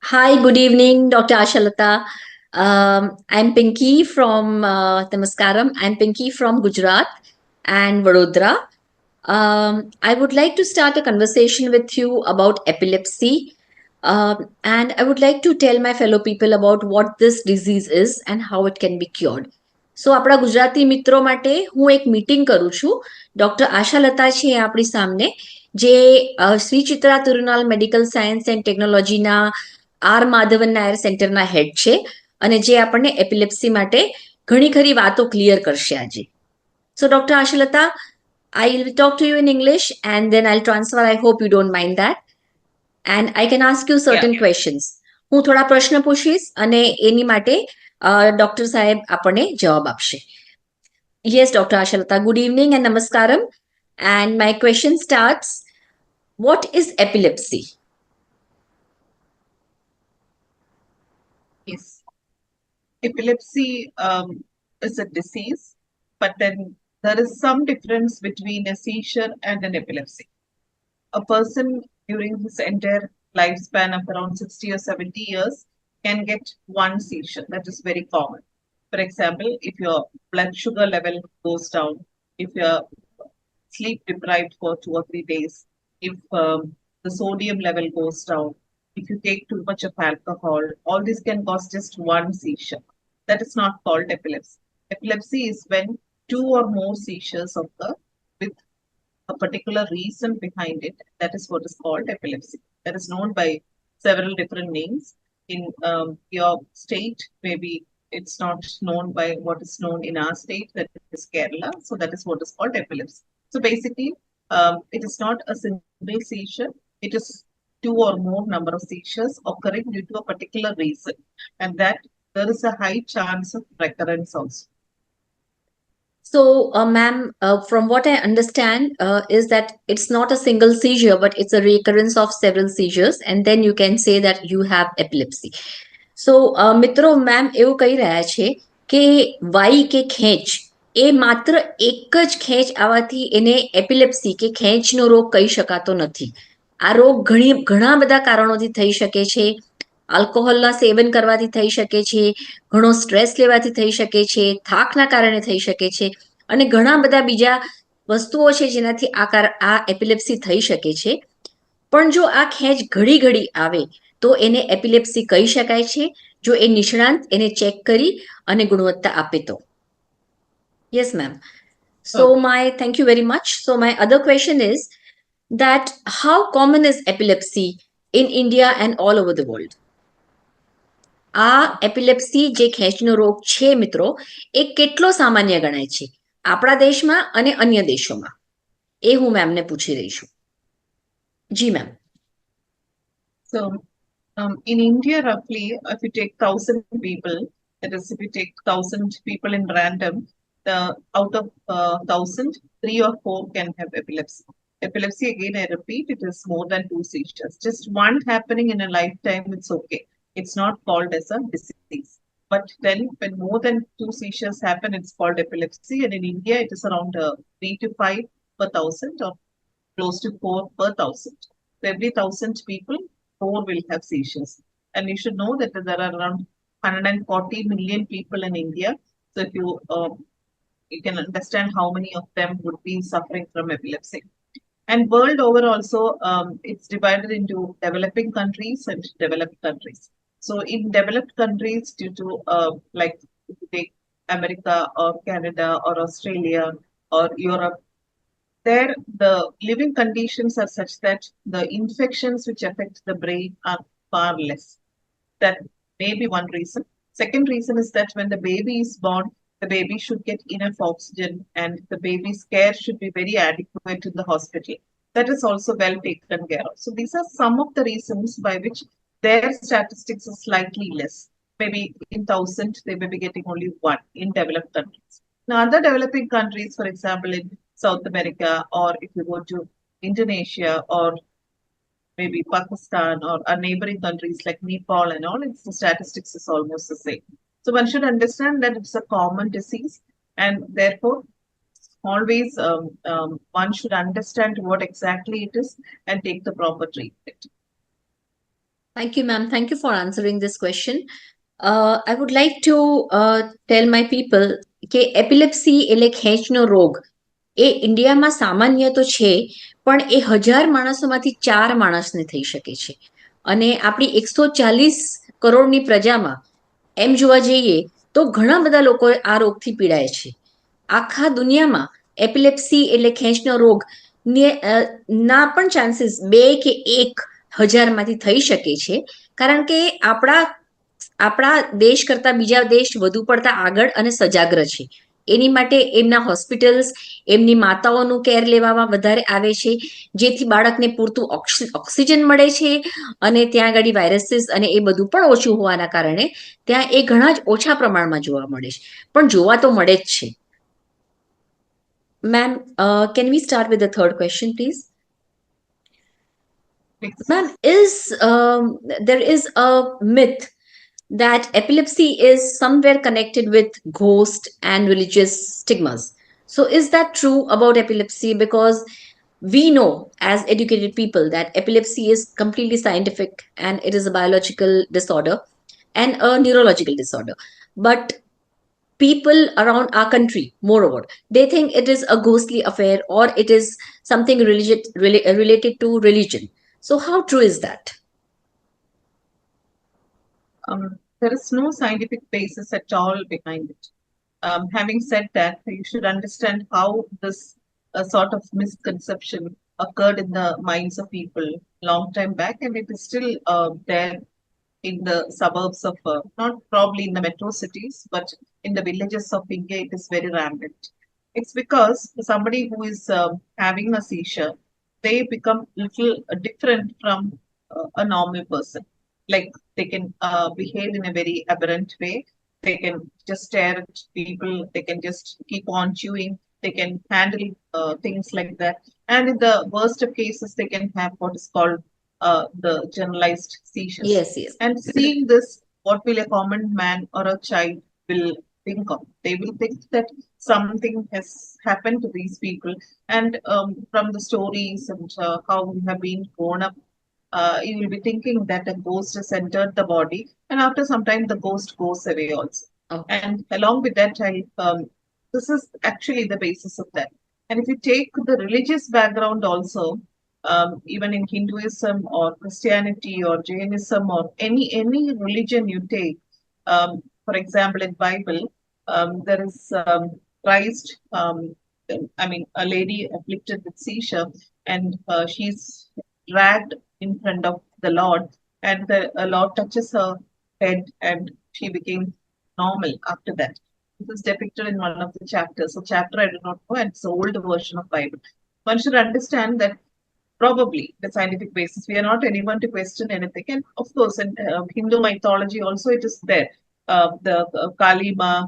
Hi, good evening, Dr. Ashalata. I'm Pinky from Namaskaram. I'm Pinky from Gujarat and Vadodara. I would like to start a conversation with you about epilepsy. And I would like to tell my fellow people about what this disease is and how it can be cured. સો આપણા ગુજરાતી મિત્રો માટે હું એક meeting કરું છું. Doctor આશા લતા છે આપણી સામને, જે Shri Chitra Tirunal medical science and ટેકનોલોજીના આર માધવન નાયર સેન્ટરના હેડ છે અને જે આપણને એપિલેપ્સી માટે ઘણી ખરી વાતો ક્લિયર કરશે આજે. સો doctor Ashalata, I'll talk to you in English and then I'll transfer. I hope you don't mind that. And I can ask you Yeah, certain questions. હું થોડા પ્રશ્ન પૂછીશ અને એની માટે ડોક્ટર સાહેબ આપણને જવાબ આપશે. Yes, Dr. Ashalata. Good evening and namaskaram. And my question starts, what is epilepsy? yes. Epilepsy is a disease, but then there is some difference between a seizure and an epilepsy. A person during his entire lifespan of around 60 or 70 years can get one seizure. That is very common. For example, if your blood sugar level goes down, if you're sleep deprived for 2 or 3 days, if the sodium level goes down, if you take too much of alcohol, all this can cause just one seizure. That is not called epilepsy. Epilepsy is when two or more seizures occur with a particular reason behind it. That is what is called epilepsy. That is known by several different names. In your state, maybe it's not known by what is known in our state, that is Kerala. So that is what is called epilepsy. So basically, it is not a single seizure. It is two or more number of seizures occurring due to a particular reason, and that there is a high chance of recurrence also. So, ma'am, from what I understand, is that it's not a single seizure, but it's a recurrence of several seizures, and then you can say that you have epilepsy. So, મિત્રો ma'am એવું કહી રહ્યા છે કે વાઈ કે ખેંચ એ માત્ર એક જ ખેંચ આવવાથી એને એપિલેપ્સી કે ખેંચનો રોગ કહી શકાતો નથી. આ રોગ ઘણા બધા કારણોથી થઈ શકે છે. આલ્કોહોલના સેવન કરવાથી થઈ શકે છે, ઘણો સ્ટ્રેસ લેવાથી થઈ શકે છે, થાકના કારણે થઈ શકે છે અને ઘણા બધા બીજા વસ્તુઓ છે જેનાથી આ એપિલેપ્સી થઈ શકે છે. પણ જો આ ખેંચ ઘડી ઘડી આવે તો એને એપિલેપ્સી કહી શકાય છે, જો એ નિષ્ણાંત એને ચેક કરી અને ગુણવત્તા આપે તો. Yes ma'am. So my thank you very much. So my other question is that how common is epilepsy in India and all over the world? આ એપિલેપ્સી જે ખેંચનો રોગ છે મિત્રો, એ કેટલો સામાન્ય ગણાય છે આપણા દેશમાં અને अन्य દેશોમાં? એ હું મેમને પૂછી રહી છું. જી ma'am. So, in India, roughly, if you take 1,000 people, that is, if you take 1,000 people in random, out of 1,000, 3 or 4 can have epilepsy. Epilepsy, again, I repeat, it is more than 2 seizures. Just one happening in a lifetime, it's okay. It's not called as a disease. But then, when more than 2 seizures happen, it's called epilepsy. And in India, it is around 3 to 5 per thousand or close to 4 per thousand. So every 1,000 people, 4 will have seizures. And you should know that there are around 140 million people in India. So if you can understand how many of them would be suffering from epilepsy. And world over also, it's divided into developing countries and developed countries. So in developed countries, due to like if you take America or Canada or Australia or Europe, there the living conditions are such that the infections which affect the brain are far less. That may be one reason. Second reason is that when the baby is born, the baby should get enough oxygen and the baby's care should be very adequate in the hospital. That is also well taken care of. So these are some of the reasons by which their statistics are slightly less. Maybe in 1,000, they may be getting only one in developed countries. In other developing countries, for example, in South America, or if you go to Indonesia or maybe Pakistan or our neighboring countries like Nepal and all, the statistics is almost the same. So one should understand that it's a common disease, and therefore always one should understand what exactly it is and take the proper treatment. Thank you, ma'am. Thank you for answering this question. I would like to tell my people કે epilepsy એટલે ખેંચનો રોગ એ ઇન્ડિયામાં સામાન્ય તો છે, પણ એ 1000 માણસોમાંથી 4 માણસને થઈ શકે છે. અને આપણી 140 કરોડની પ્રજામાં એમ જોવા જઈએ તો ઘણા બધા લોકો આ રોગથી પીડાય છે. આખા દુનિયામાં એપિલેપ્સી એટલે ખેંચનો રોગ ના પણ ચાન્સીસ 2 કે 1,000માંથી થઈ શકે છે, કારણ કે આપણા દેશ કરતાં બીજા દેશ વધુ પડતા આગળ અને સજાગ્ર છે. એની માટે એમના હોસ્પિટલ્સ, એમની માતાઓનું કેર લેવામાં વધારે આવે છે, જેથી બાળકને પૂરતું ઓક્સિજન મળે છે. અને ત્યાં આગળ વાયરસીસ અને એ બધું પણ ઓછું હોવાના કારણે ત્યાં એ ઘણા જ ઓછા પ્રમાણમાં જોવા મળે છે, પણ જોવા તો મળે જ છે. Ma'am, can we start with the third question please? Ma'am, there is a myth that epilepsy is somewhere connected with ghost and religious stigmas. So, is that true about epilepsy? Because we know as educated people that epilepsy is completely scientific and it is a biological disorder and a neurological disorder. But people around our country, moreover, they think it is a ghostly affair or it is something related to religion. So, how true is that? There is no scientific basis at all behind it. Having said that, you should understand how this sort of misconception occurred in the minds of people long time back, and it is still there in the suburbs of, not probably in the metro cities, but in the villages of India, it is very rampant. It's because somebody who is having a seizure, they become little different from a normal person. Like they can behave in a very aberrant way. They can just stare at people. They can just keep on chewing. They can handle things like that. And in the worst of cases, they can have what is called the generalized seizures. Yes, yes. And seeing this, what will a common man or a child will think of? They will think that something has happened to these people. And from the stories and how we have been grown up, you will be thinking that a ghost has entered the body, and after some time, the ghost goes away also. Okay. And along with that, this is actually the basis of that. And if you take the religious background also, even in Hinduism or Christianity or Jainism or any religion you take, for example, in Bible, there is Christ. I mean, a lady afflicted with seizure, and she's dragged in front of the Lord, and the Lord touches her head, and she became normal after that. This is depicted in one of the chapters. So, chapter I do not know, and it's an old version of Bible. One should understand that probably the scientific basis. We are not anyone to question anything, and of course, in Hindu mythology also it is there. The Kali Ma,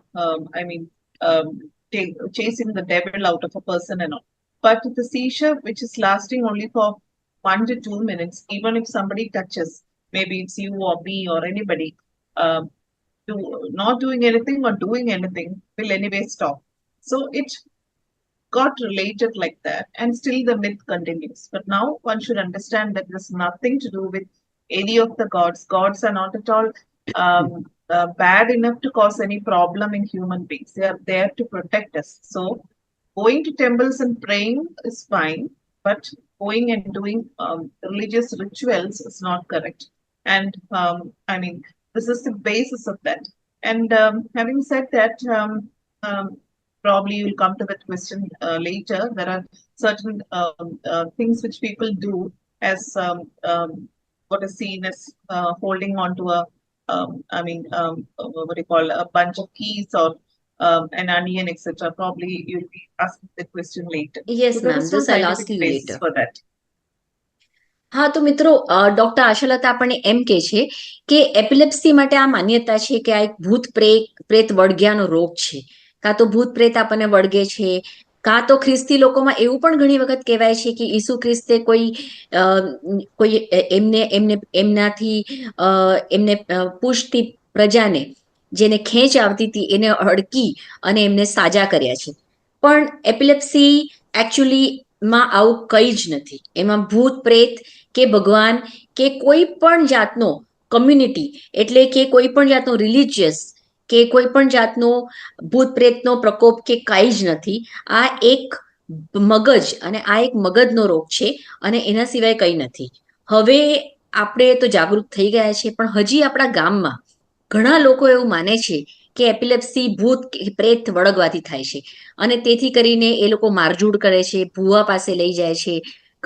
I mean, chasing the devil out of a person and all. But the seizure, which is lasting only for 1 to 2 minutes, even if somebody touches, maybe it's you or me or anybody, not doing anything or doing anything will anyway stop. So it got related like that, and still the myth continues. But now one should understand that there's nothing to do with any of the gods. Gods are not at all bad enough to cause any problem in human beings. They are there to protect us. So going to temples and praying is fine, but going and doing religious rituals is not correct. And I mean, this is the basis of that. And having said that, probably you'll come to that question later. There are certain things which people do as what is seen as holding on to a, what do you call, a bunch of keys or an onion, etc. Probably you'll be asking the question later. Yes, So there ma'am. is no This I'll ask scientific you basis later. for that. હા, તો મિત્રો, doctor આશાલતા આપણને એમ કે છે કે epilepsy માટે આ માન્યતા છે કે આ એક ભૂત પ્રેત વળગ્યાનો રોગ છે. કાં તો ભૂત પ્રેત આપણને વળગે છે, કાં તો ખ્રિસ્તી લોકોમાં એવું પણ ઘણી વખત કહેવાય છે કે ઈસુ ખ્રિસ્તે કોઈ એમનાથી એમને પૂછતી પ્રજાને, જેને ખેંચ આવતી હતી, એને અડકી અને એમને સાજા કર્યા છે. પણ એપિલેપ્સી એકચ્યુઅલીમાં આવું કંઈ જ નથી. એમાં ભૂત પ્રેત કે ભગવાન કે કોઈ પણ જાતનો કમ્યુનિટી, એટલે કે કોઈ પણ જાતનો રિલિજિયસ કે કોઈ પણ જાતનો ભૂત પ્રેતનો પ્રકોપ કે કાંઈ જ નથી. આ એક મગજ અને આ એક મગજનો રોગ છે અને એના સિવાય કંઈ નથી. હવે આપણે તો જાગૃત થઈ ગયા છે, પણ હજી આપણા ગામમાં ઘણા લોકો એવું માને છે કે એપિલેપ્સી ભૂત કે પ્રેત વળગવાથી થાય છે અને તેથી કરીને એ લોકો મારઝૂડ કરે છે, ભૂવા પાસે લઈ જાય છે.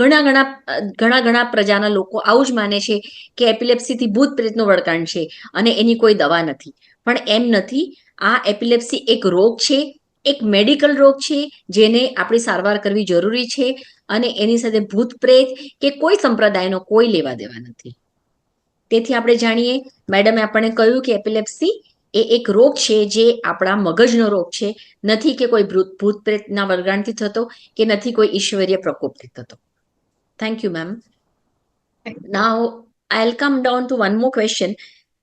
ઘણા પ્રજાના લોકો આવું જ માને છે કે એપિલેપ્સીથી ભૂત પ્રેતનું વળગાણ છે અને એની કોઈ દવા નથી. પણ એમ નથી. આ એપિલેપ્સી એક રોગ છે, એક મેડિકલ રોગ છે, જેને આપણી સારવાર કરવી જરૂરી છે અને એની સાથે ભૂત પ્રેત કે કોઈ સંપ્રદાયનો કોઈ લેવા દેવા નથી. તેથી આપણે જાણીએ, મેડમે આપણને કહ્યું કે એપિલેપ્સી એ એક રોગ છે જે આપણા મગજનો રોગ છે, નથી કે કોઈ ભૂત પ્રેતના વળગાણથી થતો કે નથી કોઈ ઈશ્વરીય પ્રકોપથી થતો. Thank you, ma'am. Now, I'll come down to one more question,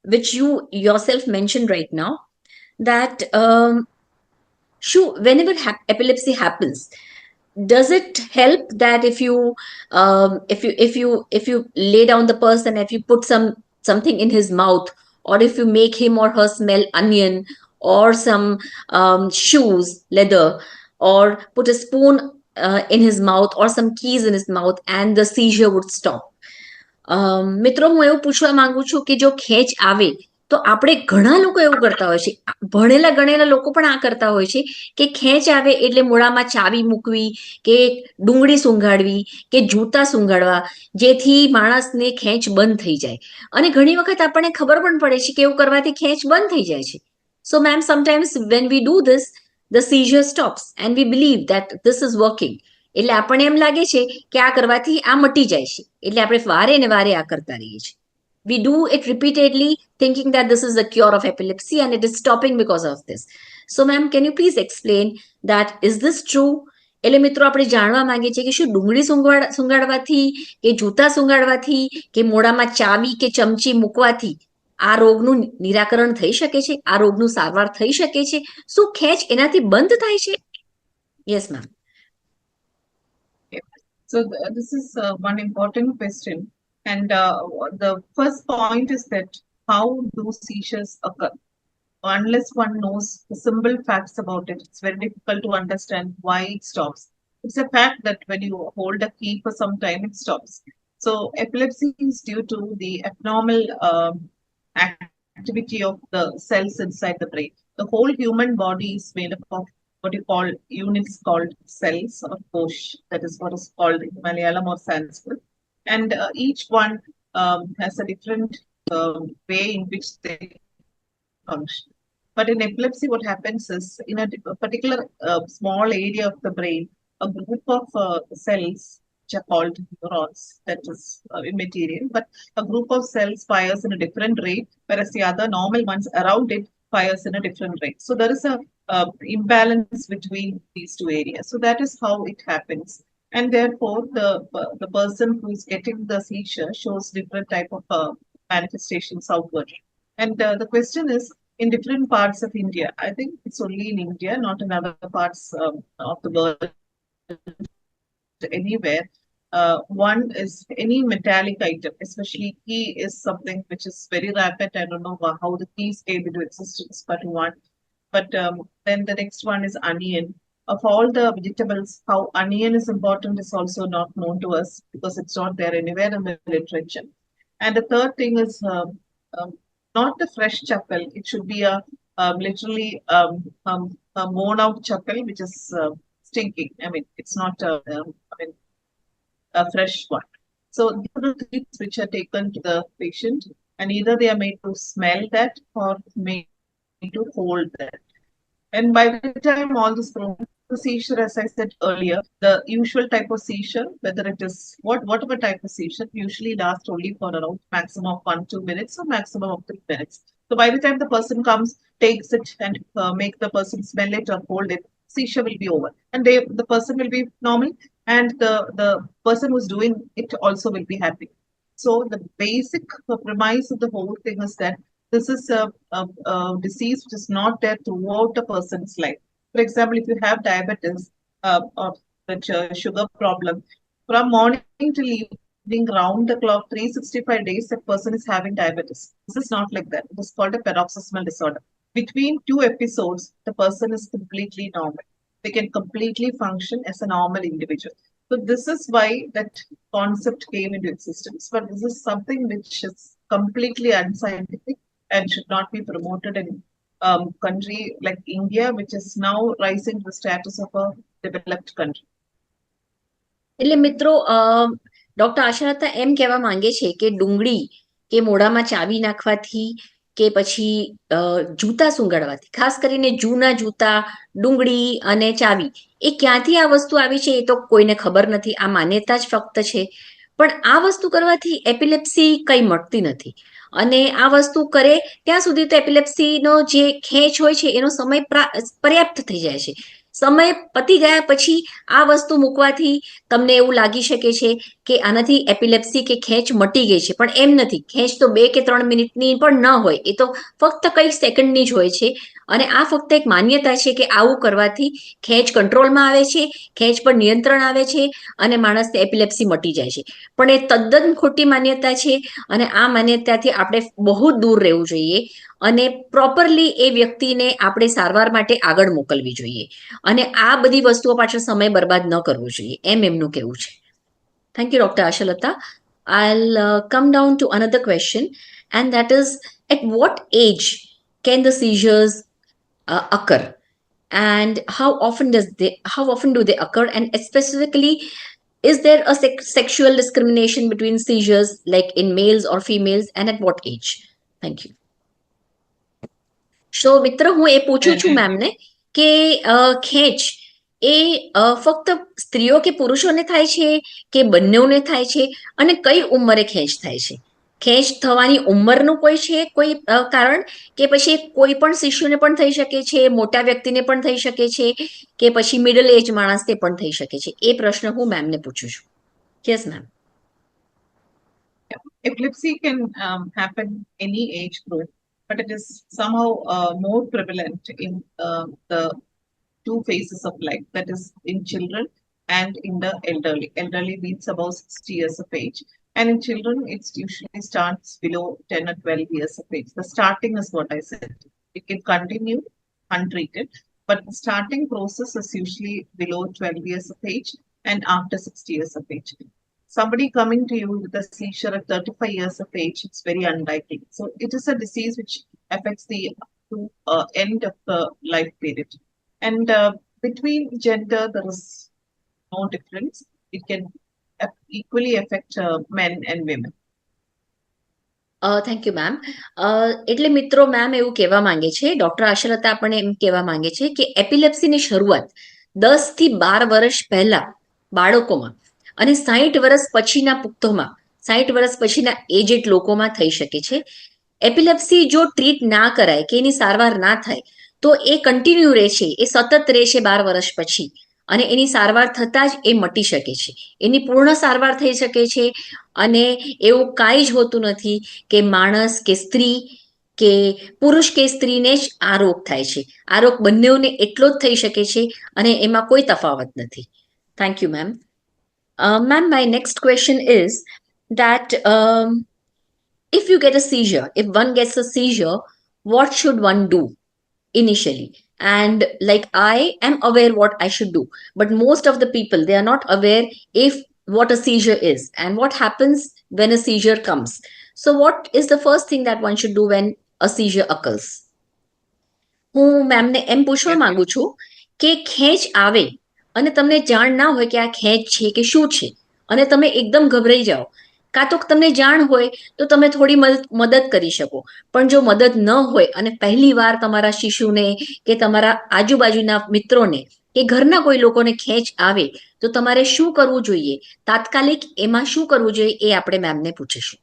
which you yourself mentioned right now, that whenever epilepsy happens, does it help that if you lay down the person, if you put something in his mouth, or if you make him or her smell onion or some shoes leather, or put a spoon in his mouth or some keys in his mouth, and the seizure would stop? મિત્રો, હું એવું પૂછવા માંગુ છું કે જો ખેંચ આવે તો આપણે ઘણા લોકો એવું કરતા હોય છે, ભણેલા ગણેલા લોકો પણ આ કરતા હોય છે કે ખેંચ આવે એટલે મોઢામાં ચાવી મૂકવી કે ડુંગળી સૂંઘાડવી કે જૂતા સૂંઘાડવા, જેથી માણસને ખેંચ બંધ થઈ જાય. અને ઘણી વખત આપણને ખબર પણ પડે છે કે એવું કરવાથી ખેંચ બંધ થઈ જાય છે. So ma'am, sometimes when we do this, the seizure stops and we believe that this is working. એટલે આપણને એમ લાગે છે કે આ કરવાથી આ મટી જાય છે, એટલે આપણે વારે ને વારે આ કરતા રહીએ છીએ. We do it repeatedly, thinking that this is the cure of epilepsy and it is stopping because of this. So, ma'am, can you please explain that? Is this true? એટલે મિત્રો, આપણે જાણવા માંગીએ છીએ કે શું ડુંગળી સૂંઘાડવાથી કે જૂતા સૂંઘાડવાથી કે મોઢામાં ચાવી કે ચમચી મૂકવાથી આ રોગનું નિરાકરણ થઈ શકે છે, આ રોગનું સારવાર થઈ શકે છે? શું ખેંચ એનાથી બંધ થાય છે? Yes ma'am. So this is one important question. And the first point is that how do seizures occur? Unless one knows the simple facts about it, it's very difficult to understand why it stops. It's a fact that when you hold a key for some time, it stops. So epilepsy is due to the abnormal activity of the cells inside the brain. The whole human body is made up of what you call units called cells or kosh. That is what is called in Malayalam or Sanskrit. And each one has a different way in which they function. But in epilepsy, what happens is in a particular small area of the brain, a group of cells, which are called neurons, that is immaterial, but a group of cells fires in a different rate, whereas the other normal ones around it fires in a different rate. So there is a imbalance between these two areas. So that is how it happens. And therefore, the person who is getting the seizure shows different type of manifestations outward. And the question is, in different parts of India, I think it's only in India, not in other parts of the world, anywhere. One is any metallic item, especially key is something which is very rapid. I don't know how the keys came into existence, but one. But then the next one is onion. Of all the vegetables, how onion is important is also not known to us because it's not there anywhere in the literature. And the third thing is um, not the fresh chuckle. It should be literally a worn out chuckle, which is stinking. I mean, it's not a fresh one. So these are the things which are taken to the patient, and either they are made to smell that or made to hold that. And by the time all this the seizure, as I said earlier, the usual type of seizure, whether it is whatever type of seizure, usually lasts only for around maximum of 1-2 minutes or maximum of 3 minutes. So by the time the person comes, takes it and make the person smell it or hold it, seizure will be over, and the person will be normal, and the person who's doing it also will be happy. So the basic premise of the whole thing is that this is a disease which is not there throughout a person's life. For example, if you have diabetes or sugar problem, from morning till evening, being round the clock 365 days, that person is having diabetes. This is not like that. It is called a paroxysmal disorder. Between two episodes, the person is completely normal. They can completely function as a normal individual. So this is why that concept came into existence. But this is something which is completely unscientific and should not be promoted in country like India, which is now rising to the status of a developed country. એટલે મિત્રો doctor આશાલતા એમ કહેવા માંગે છે કે ડુંગળી કે મોઢામાં ચાવી નાખવાથી કે પછી જૂતા સૂંઘાડવાથી, ખાસ કરીને જૂના જૂતા, ડુંગળી અને ચાવી, એ ક્યાંથી આ વસ્તુ આવી છે એ તો કોઈને ખબર નથી. આ માન્યતા જ ફક્ત છે. પણ આ વસ્તુ કરવાથી એપિલેપ્સી કંઈ મટતી નથી. અને આ વસ્તુ કરે ત્યાં સુધી તો એપિલેપ્સીનો જે ખેંચ હોય છે એનો સમય પર્યાપ્ત થઈ જાય છે. સમય પતી ગયા પછી આ વસ્તુ મૂકવાથી તમને એવું લાગી શકે છે કે આનાથી એપિલેપ્સી કે ખેંચ મટી ગઈ છે, પણ એમ નથી. ખેંચ તો 2 કે 3 મિનિટની પણ ન હોય, એ તો ફક્ત કંઈક સેકન્ડની જ હોય છે. અને આ ફક્ત એક માન્યતા છે કે આવું કરવાથી ખેંચ કંટ્રોલમાં આવે છે, ખેંચ પર નિયંત્રણ આવે છે અને માણસને એપિલેપ્સી મટી જાય છે. પણ એ તદ્દન ખોટી માન્યતા છે અને આ માન્યતાથી આપણે બહુ દૂર રહેવું જોઈએ અને પ્રોપરલી એ વ્યક્તિને આપણે સારવાર માટે આગળ મોકલવી જોઈએ અને આ બધી વસ્તુઓ પાછળ સમય બરબાદ ન કરવો જોઈએ, એમ એમનું કહેવું છે. Thank you doctor Ashalata. I'll come down to another question, and that is, at what age can the seizures occur, and how often do they occur, and specifically, is there a sexual discrimination between seizures, like in males or females, and at what age? Thank you. So મિત્ર, હું એ પૂછું છું મેમને કે ખેંચ એ ફક્ત સ્ત્રીઓ કે પુરુષોને થાય છે કે બંનેઓને થાય છે, અને કઈ ઉંમરે ખેંચ થાય છે? ખેંચ થવાની ઉંમરનું કોઈ છે કોઈ કારણ, કે પછી કોઈ પણ શિશુને પણ થઈ શકે છે, મોટા વ્યક્તિને પણ થઈ શકે છે, કે પછી મિડલ એજ માણસને પણ થઈ શકે છે? એ પ્રશ્ન હું મેમને પૂછું છું. Yes ma'am. Epilepsy can happen any age group, but it is somehow more prevalent in the two phases of life, that is in children and in the elderly. Elderly means about 60 years of age. And in children, it usually starts below 10 or 12 years of age. The starting is what I said. It can continue untreated, but the starting process is usually below 12 years of age and after 60 years of age. Somebody coming to you with a seizure at 35 years of age, it's very unlikely. So it is a disease which affects the end of the life period. And between gender, there is no difference. It can equally affect men and women. Thank you ma'am. એટલે મિત્રો, ma'am એવું કહેવા માંગે છે, doctor આશાલતા આપણને એમ કહેવા માંગે છે કે એપિલેપ્સીની શરૂઆત 10 થી 12 વર્ષ પહેલા બાળકોમાં અને 60 વર્ષ પછીના પુખ્તોમાં, 60 વર્ષ પછીના એજેડ લોકોમાં થઈ શકે છે. એપિલેપ્સી જો ટ્રીટ ના કરાય કે એની સારવાર ના થાય તો એ કન્ટિન્યુ રહે છે, એ સતત રહે છે 12 વર્ષ પછી, અને એની સારવાર થતાં જ એ મટી શકે છે, એની પૂર્ણ સારવાર થઈ શકે છે. અને એવું કાંઈ જ હોતું નથી કે માણસ કે સ્ત્રી કે પુરુષ કે સ્ત્રીને જ આ રોગ થાય છે. આ રોગ બંનેઓને એટલો જ થઈ શકે છે અને એમાં કોઈ તફાવત નથી. Thank you ma'am. Ma'am, my next question is that if you get a seizure, if one gets a seizure, what should one do initially? And like, I am aware what I should do, but most of the people, they are not aware if what a seizure is and what happens when a seizure comes. So what is the first thing that one should do when a seizure occurs? હું મેમને એમ પૂછવા માંગુ છું કે ખેંચ આવે અને તમને જાણ ના હોય કે આ ખેંચ છે કે શું છે, અને તમે એકદમ ગભરાઈ જાઓ, કાં તો તમને જાણ હોય તો તમે થોડી મદદ કરી શકો, પણ જો મદદ ન હોય અને પહેલી વાર તમારા શિશુને કે તમારા આજુબાજુના મિત્રોને કે ઘરના કોઈ લોકોને ખેંચ આવે તો તમારે શું કરવું જોઈએ, તાત્કાલિક એમાં શું કરવું જોઈએ, એ આપણે મેમને પૂછીશું.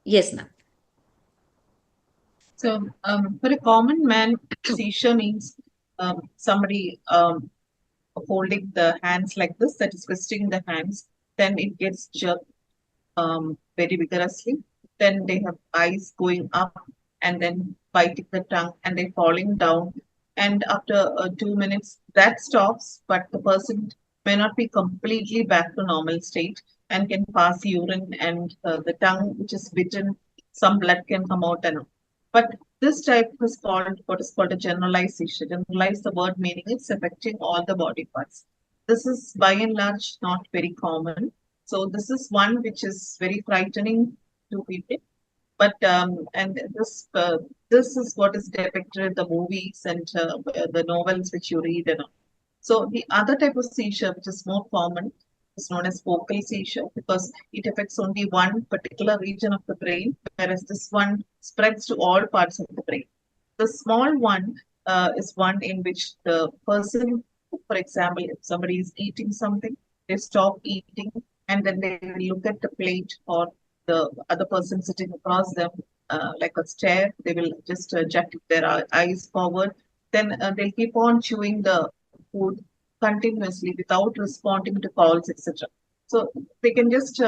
Yes ma'am. So for a common man, seizure means somebody holding the hands like this, that is twisting the hands, then it gets jerked very vigorously. Then they have eyes going up and then biting the tongue and they falling down. And after 2 minutes, that stops, but the person may not be completely back to normal state. and can pass urine, and the tongue which is bitten, some blood can come out and all. But this type is called what is called a generalized seizure. Generalized, the word meaning it's affecting all the body parts. This is by and large not very common. So this is one which is very frightening to people. But and this is what is depicted in the movies and the novels which you read and all. So the other type of seizure, which is more common, is known as focal seizure because it affects only one particular region of the brain, whereas this one spreads to all parts of the brain. The small one is one in which the person, for example, if somebody is eating something, they stop eating and then they look at the plate or the other person sitting across them, like a stare. They will just jack their eyes forward. Then they'll keep on chewing the food continuously without responding to calls, etc. So they can just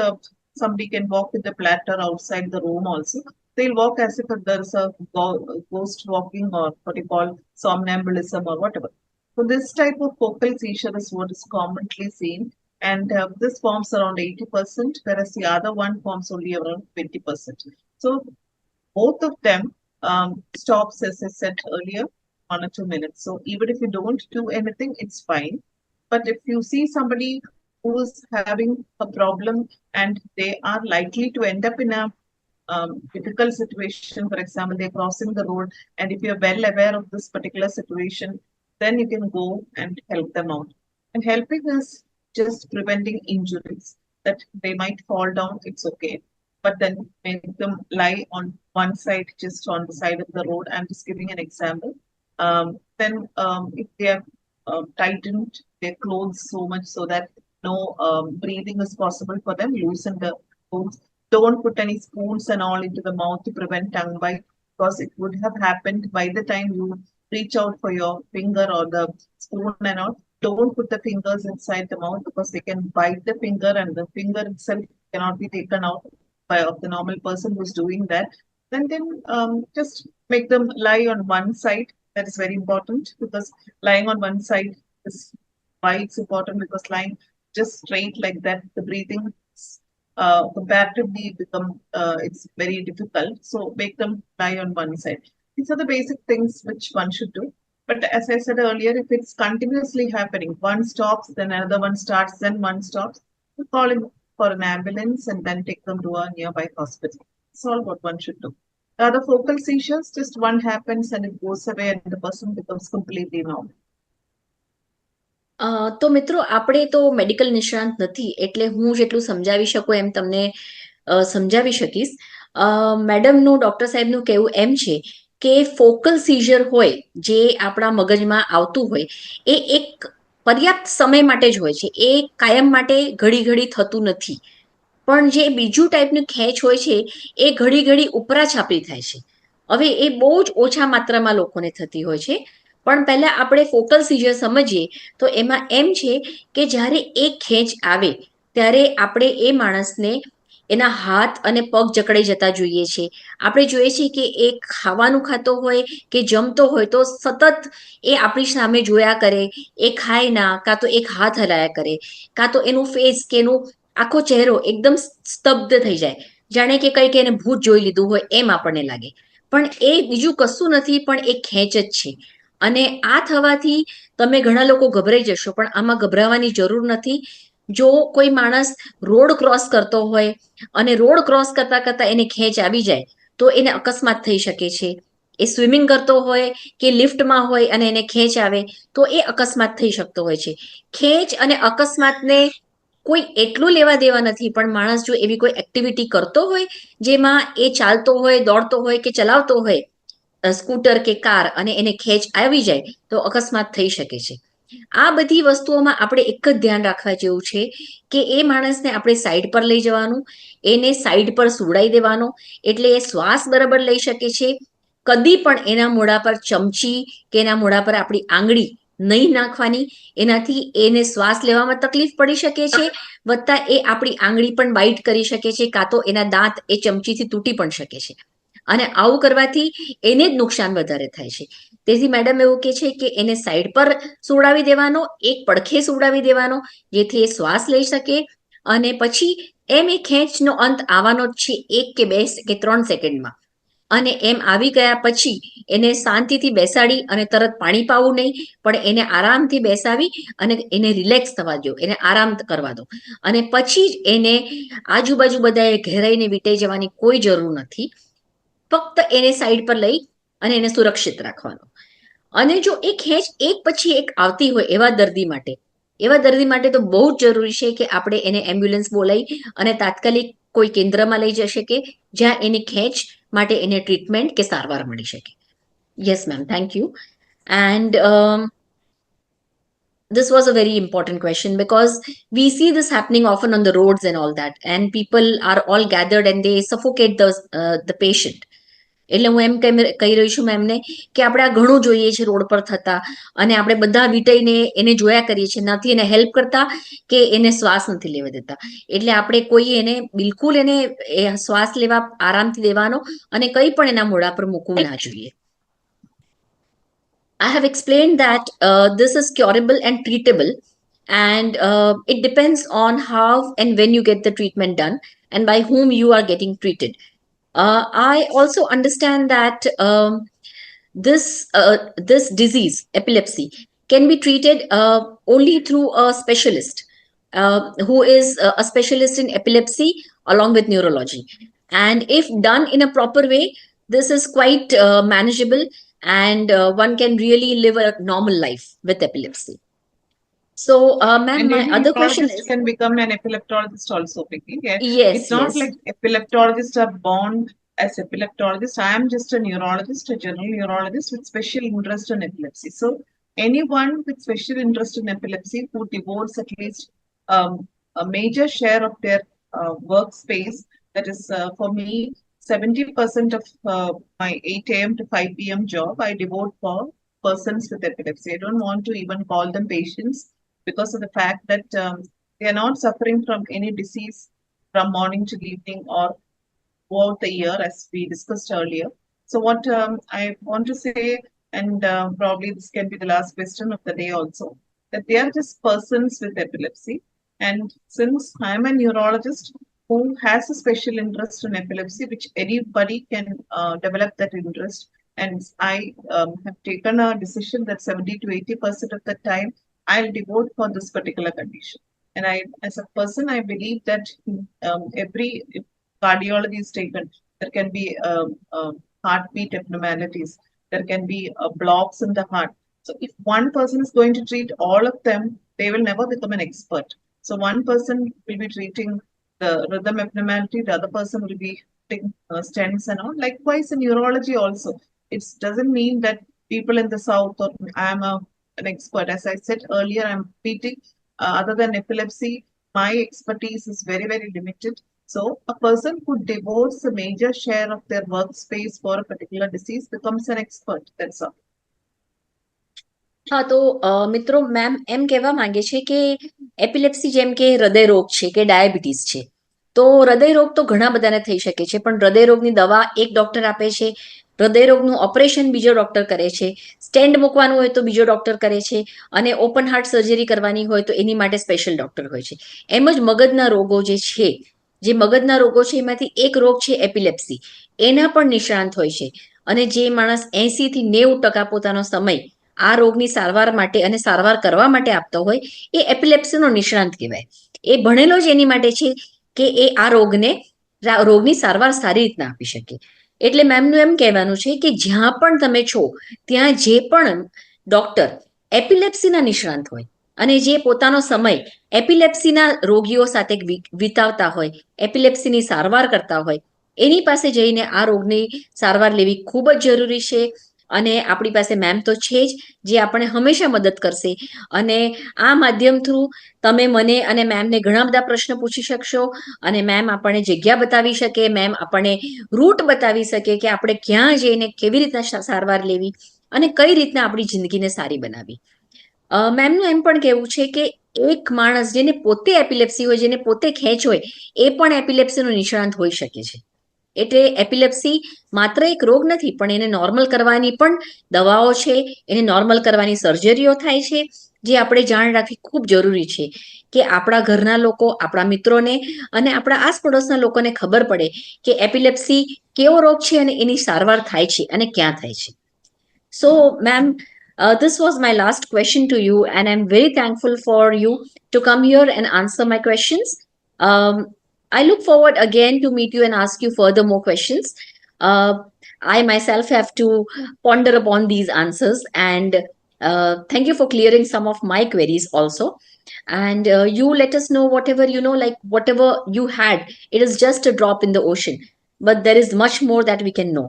somebody can walk with the platter outside the room also. They'll walk as if there is a ghost walking or what you call somnambulism or whatever. So this type of focal seizure is what is commonly seen, and this forms around 80%, whereas the other one forms only around 20%. So both of them stops, as I said earlier, 1 or 2 minutes. So even if you don't do anything, it's fine. But if you see somebody who is having a problem and they are likely to end up in a difficult situation, for example, they're crossing the road, and if you're well aware of this particular situation, then you can go and help them out. And helping is just preventing injuries that they might fall down, it's okay. But then make them lie on one side, just on the side of the road. I'm just giving an example. Then, if they have tightened their clothes so much so that no breathing is possible for them, loosen the clothes. Don't put any spoons and all into the mouth to prevent tongue bite because it would have happened by the time you reach out for your finger or the spoon and all. Don't put the fingers inside the mouth because they can bite the finger and the finger itself cannot be taken out by of the normal person who's doing that. Then just make them lie on one side. That is very important because lying on one side is why it's important because lying just straight like that, the breathing comparatively become it's very difficult. So make them lie on one side. These are the basic things which one should do. But as I said earlier, if it's continuously happening, one stops, then another one starts, then one stops, you call in for an ambulance and then take them to a nearby hospital. That's all what one should do. The other focal seizures, just one happens and it goes away and the person becomes completely normal. તો મિત્રો આપણે તો medical નિષ્ણાંત નથી એટલે હું જેટલું સમજાવી શકું એમ તમને સમજાવી શકીશ. મેડમનું ડૉક્ટર સાહેબનું કહેવું એમ છે કે ફોકલ સીઝર હોય જે આપણા મગજમાં આવતું હોય એ એક પર્યાપ્ત સમય માટે જ હોય છે, એ કાયમ માટે ઘડી ઘડી થતું નથી. પણ જે બીજું ટાઈપનું ખેંચ હોય છે એ ઘડી ઘડી ઉપરા છાપરી થાય છે. હવે એ બહુ જ ઓછા માત્રામાં લોકોને થતી હોય છે. પણ પહેલા આપણે ફોકલ સીઝર સમજીએ તો એમાં એમ છે કે જ્યારે એ ખેંચ આવે ત્યારે આપણે એ માણસને એના હાથ અને પગ જકડાઈ જતા જોઈએ છે. આપણે જોઈએ છીએ કે એ ખાવાનું ખાતો હોય કે જમતો હોય તો સતત એ આપણી સામે જોયા કરે, એ ખાય ના, કાં તો એક હાથ હલાયા કરે, કાં તો એનું ફેસ કે એનું આખો ચહેરો એકદમ સ્તબ્ધ થઈ જાય, જાણે કે કંઈક એને ભૂત જોઈ લીધું હોય એમ આપણને લાગે. પણ એ બીજું કશું નથી, પણ એ ખેંચ જ છે. અને આ થવાથી તમે ઘણા લોકો ગભરાઈ જશો, પણ આમાં ગભરાવાની જરૂર નથી. જો કોઈ માણસ રોડ ક્રોસ કરતો હોય અને રોડ ક્રોસ કરતા કરતા એને ખેંચ આવી જાય તો એને અકસ્માત થઈ શકે છે. એ સ્વિમિંગ કરતો હોય કે લિફ્ટમાં હોય અને એને ખેંચ આવે તો એ અકસ્માત થઈ શકતો હોય છે. ખેંચ અને અકસ્માતને કોઈ એટલું લેવા દેવા નથી, પણ માણસ જો એવી કોઈ એક્ટિવિટી કરતો હોય જેમાં એ ચાલતો હોય, દોડતો હોય કે ચલાવતો હોય સ્કૂટર કે કાર અને એને ખેંચ આવી જાય તો અકસ્માત થઈ શકે છે. આ બધી વસ્તુઓમાં આપણે એક જ ધ્યાન રાખવા જેવું છે કે એ માણસને આપણે સાઈડ પર લઈ જવાનું, એને સાઈડ પર સુવડાવી દેવાનો એટલે એ શ્વાસ બરાબર લઈ શકે છે. કદી પણ એના મોઢા પર ચમચી કે એના મોઢા પર આપણી આંગળી નહીં નાખવાની, એનાથી એને શ્વાસ લેવામાં તકલીફ પડી શકે છે, વત્તા એ આપણી આંગળી પણ બાઇટ કરી શકે છે, કાં તો એના દાંત એ ચમચીથી તૂટી પણ શકે છે. અને આવું કરવાથી એને જ નુકસાન વધારે થાય છે. તેથી મેડમ એવું કહે છે કે એને સાઈડ પર સુવડાવી દેવાનો, એક પડખે સુવડાવી દેવાનો જેથી એ શ્વાસ લઈ શકે અને પછી એમ એ ખેંચનો અંત આવવાનો જ છે 1 કે 2 કે 3 સેકન્ડમાં. અને એમ આવી ગયા પછી એને શાંતિથી બેસાડી અને તરત પાણી પાવું નહીં, પણ એને આરામથી બેસાવી અને એને રિલેક્સ થવા દો, એને આરામ કરવા દો. અને પછી જ એને આજુબાજુ બધાએ ઘેરાઈને વીંટાઈ જવાની કોઈ જરૂર નથી. ફક્ત એને સાઈડ પર લઈ અને એને સુરક્ષિત રાખવાનો. અને જો એ ખેંચ એક પછી એક આવતી હોય એવા દર્દી માટે તો બહુ જ જરૂરી છે કે આપણે એને એમ્બ્યુલન્સ બોલાવી અને તાત્કાલિક કોઈ કેન્દ્રમાં લઈ જઈ શકે, જ્યાં એની ખેંચ માટે એને ટ્રીટમેન્ટ કે સારવાર મળી શકે. Yes ma'am, thank you. And this was a very important question because we see this happening often on the roads and all that, and people are all gathered and they suffocate the patient. એટલે હું એમ કહી રહી છું મેમને કે આપણે આ ઘણું જોઈએ છે રોડ પર થતા, અને આપણે બધા વીંટાઈને એને જોયા કરીએ છીએ, નથી એને હેલ્પ કરતા કે એને શ્વાસ નથી લેવા દેતા. એટલે આપણે કોઈ એને બિલકુલ એને શ્વાસ લેવા આરામથી દેવાનો અને કંઈ પણ એના મોઢા પર મૂકવું ના જોઈએ. I have explained that this is curable and treatable, and it depends on how and when you get the treatment done and by whom you are getting treated. I also understand that this disease, epilepsy, can be treated only through a specialist who is a specialist in epilepsy along with neurology. And if done in a proper way, this is quite manageable, and one can really live a normal life with epilepsy. So, ma'am, And my any other question neurologist is can become an epileptologist also, Vicky. Yeah. yes, It's not yes. like epileptologists are born as epileptologists. I am just a neurologist, a general neurologist with special interest in epilepsy. So anyone with special interest in epilepsy who devotes at least a major share of their workspace, that is for me, 70% of my 8 a.m. to 5 p.m. job, I devote for persons with epilepsy. I don't want to even call them patients because of the fact that they are not suffering from any disease from morning to evening or throughout the year, as we discussed earlier. So, what I want to say, and probably this can be the last question of the day also, that they are just persons with epilepsy. And since I'm a neurologist who has a special interest in epilepsy, which anybody can develop that interest, and I have taken a decision that 70 to 80% of the time I'll devote for this particular condition. And I, as a person, I believe that every if cardiology is taken, there can be heartbeat abnormalities, there can be blocks in the heart. So if one person is going to treat all of them, they will never become an expert. So one person will be treating the rhythm abnormality, the other person will be treating stents and all. Likewise, in neurology also, it doesn't mean that people in the south or an expert. As I said earlier, I'm repeating. Other than epilepsy, my expertise is very, very limited. So a person who devotes a major share of their workspace for a particular disease becomes an expert. That's all. હા, તો મિત્રો, ma'am એમ કહેવા માંગે છે કે epilepsy જેમ કે હૃદય રોગ છે કે ડાયાબિટીસ છે, તો હૃદય રોગ તો ઘણા બધાને થઈ શકે છે, પણ હૃદય રોગની દવા એક ડોક્ટર આપે છે, હૃદય રોગનું ઓપરેશન બીજો ડોક્ટર કરે છે, સ્ટેન્ડ મૂકવાનું હોય તો બીજો ડોક્ટર કરે છે, અને ઓપન હાર્ટ સર્જરી કરવાની હોય તો એની માટે સ્પેશિયલ ડોક્ટર હોય છે. એમ જ મગજના રોગો જે મગજના રોગો છે એમાંથી એક રોગ છે એપિલેપ્સી, એના પણ નિષ્ણાંત હોય છે. અને જે માણસ 80 થી 90% પોતાનો સમય આ રોગની સારવાર માટે અને સારવાર કરવા માટે આપતો હોય એ એપિલેપ્સીનો નિષ્ણાંત કહેવાય. એ ભણેલો જ એની માટે છે કે એ આ રોગની સારવાર સારી રીતના આપી શકે. એટલે મેમનું એમ કહેવાનું છે કે જ્યાં પણ તમે છો ત્યાં જે પણ ડોક્ટર એપિલેપ્સીના નિષ્ણાંત હોય અને જે પોતાનો સમય એપિલેપ્સીના રોગીઓ સાથે વિતાવતા હોય, એપિલેપ્સીની સારવાર કરતા હોય, એની પાસે જઈને આ રોગની સારવાર લેવી ખૂબ જ જરૂરી છે. અને આપણી પાસે મેમ તો છે જ, જે આપણને હંમેશા મદદ કરશે. અને આ માધ્યમ થ્રુ તમે મને અને મેમને ઘણા બધા પ્રશ્ન પૂછી શકશો, અને મેમ આપણને જગ્યા બતાવી શકે, મેમ આપણને રૂટ બતાવી શકે કે આપણે ક્યાં જઈને કેવી રીતના સારવાર લેવી અને કઈ રીતના આપણી જિંદગીને સારી બનાવી. મેમનું એમ પણ કહેવું છે કે એક માણસ જેને પોતે એપિલેપ્સી હોય, જેને પોતે ખેંચ હોય, એ પણ એપિલેપ્સીનો નિષ્ણાંત હોઈ શકે છે. એટલે એપિલેપ્સી માત્ર એક રોગ નથી, પણ એને નોર્મલ કરવાની પણ દવાઓ છે, એને નોર્મલ કરવાની સર્જરીઓ થાય છે, જે આપણે જાણ રાખવી ખૂબ જરૂરી છે કે આપણા ઘરના લોકો, આપણા મિત્રોને અને આપણા આસપડોશના લોકોને ખબર પડે કે એપિલેપ્સી કેવો રોગ છે અને એની સારવાર થાય છે અને ક્યાં થાય છે. So ma'am, this was my last question to you, and I'm very thankful for you to come here and answer my questions. Um, I look forward again to meet you and ask you further more questions. Uh, I myself have to ponder upon these answers, and thank you for clearing some of my queries also. And you let us know whatever you know, like whatever you had, it is just a drop in the ocean, but there is much more that we can know.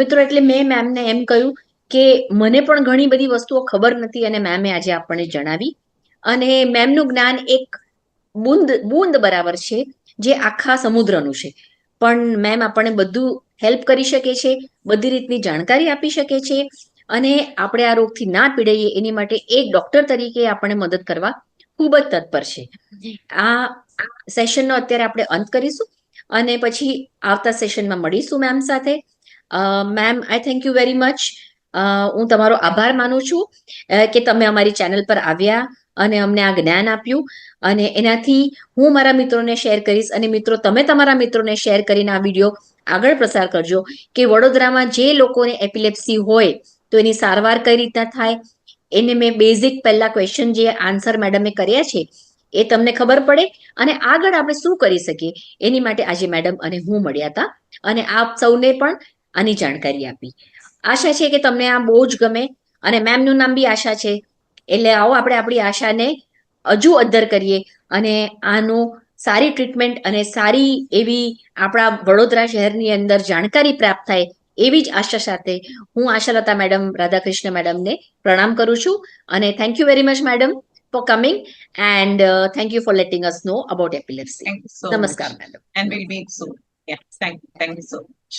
મિત્રો, એટલે મેં મેમને એમ કહ્યું કે મને પણ ઘણી બધી વસ્તુઓ ખબર નથી અને મેમે આજે આપણને જણાવી. અને મેમનું જ્ઞાન એક બૂંદ બૂંદ બરાબર છે, જે આખા સમુદ્રનું છે. પણ મેમ આપણને બધું હેલ્પ કરી શકે છે, બધી રીતની જાણકારી આપી શકે છે, અને આપણે આ રોગથી ના પીડાઈએ એની માટે એક ડોક્ટર તરીકે આપણને મદદ કરવા ખૂબ જ તત્પર છે. આ સેશનનો અત્યારે આપણે અંત કરીશું અને પછી આવતા સેશનમાં મળીશું મેમ સાથે. Ma'am, I thank you very much. હું તમારો આભાર માનું છું કે તમે અમારી ચેનલ પર આવ્યા અને અમને આ જ્ઞાન આપ્યું, અને એનાથી હું મારા મિત્રોને શેર કરીશ, અને મિત્રો તમે તમારા મિત્રોને શેર કરીને આ વિડીયો આગળ પ્રસાર કરજો કે વડોદરામાં જે લોકોને એપિલેપ્સી હોય તો એની સારવાર કઈ રીતના થાય. એને મેં બેઝિક પહેલા ક્વેશ્ચન જે આન્સર મેડમે કર્યા છે એ તમને ખબર પડે, અને આગળ આપણે શું કરી શકીએ એની માટે આજે મેડમ અને હું મળ્યા હતા, અને આપ સૌને પણ આની જાણકારી આપી. આશા છે કે તમને આ બહુ જ ગમે, અને મેમનું નામ બી આશા છે, એટલે આવો આપણે આપણી આશાને હજુ અદ્ધર કરીએ અને આનું સારી ટ્રીટમેન્ટ અને સારી એવી આપણા વડોદરા શહેરની અંદર જાણકારી પ્રાપ્ત થાય એવી જ આશા સાથે હું આશાલતા મેડમ, રાધાકૃષ્ણ મેડમને પ્રણામ કરું છું. અને thank you very much madam for coming, and thank you for letting us know about epilepsy. Thank you so Namaskar, much. madam. And we'll meet soon. Yeah, thank you so much.